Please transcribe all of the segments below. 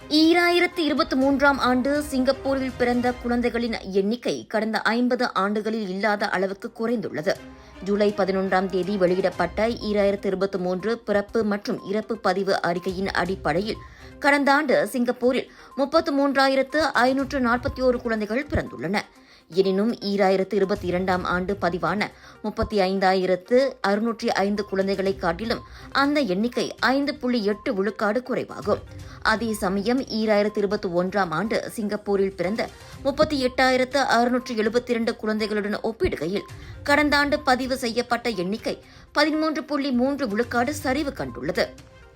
2023ஆம் ஆண்டு சிங்கப்பூரில் பிறந்த குழந்தைகளின் எண்ணிக்கை கடந்த 50 ஆண்டுகளில் இல்லாத அளவுக்கு குறைந்துள்ளது. ஜூலை 11ஆம் தேதி வெளியிடப்பட்ட 2023 பிறப்பு மற்றும் இறப்பு பதிவு அறிக்கையின் அடிப்படையில் கடந்த ஆண்டு சிங்கப்பூரில் 33,541 குழந்தைகள் பிறந்துள்ளன. எனினும் 2022ஆம் ஆண்டு பதிவான 35,605 குழந்தைகளை காட்டிலும் அந்த எண்ணிக்கை 5.8 விழுக்காடு குறைவாகும். அதே சமயம் 2021ஆம் ஆண்டு சிங்கப்பூரில் பிறந்த 38,672 குழந்தைகளுடன் ஒப்பிடுகையில் கடந்த ஆண்டு பதிவு செய்யப்பட்ட எண்ணிக்கை 13.3 விழுக்காடு சரிவு கண்டுள்ளது.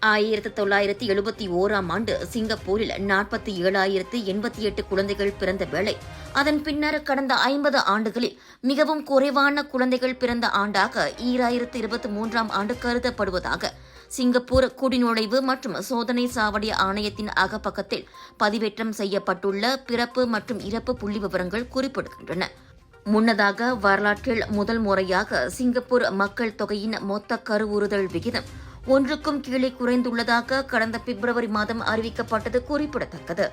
1971ஆம் ஆண்டு சிங்கப்பூரில் 47,088 குழந்தைகள் பிறந்த வேளை அதன் பின்னர் கடந்த 50 ஆண்டுகளில் மிகவும் குறைவான குழந்தைகள் பிறந்த ஆண்டாக 2023ஆம் ஆண்டு கருதப்படுவதாக சிங்கப்பூர் குடிநுழைவு மற்றும் சோதனை சாவடி ஆணையத்தின் அகப்பக்கத்தில் பதிவேற்றம் செய்யப்பட்டுள்ள பிறப்பு மற்றும் இறப்பு புள்ளிவிவரங்கள் குறிப்பிடுகின்றன. முன்னதாக வரலாற்றில் முதல் முறையாக சிங்கப்பூர் மக்கள் தொகையின் மொத்த கருவுறுதல் விகிதம் 1க்கும் கீழே குறைந்துள்ளதாக கடந்த பிப்ரவரி மாதம் அறிவிக்கப்பட்டது குறிப்பிடத்தக்கது.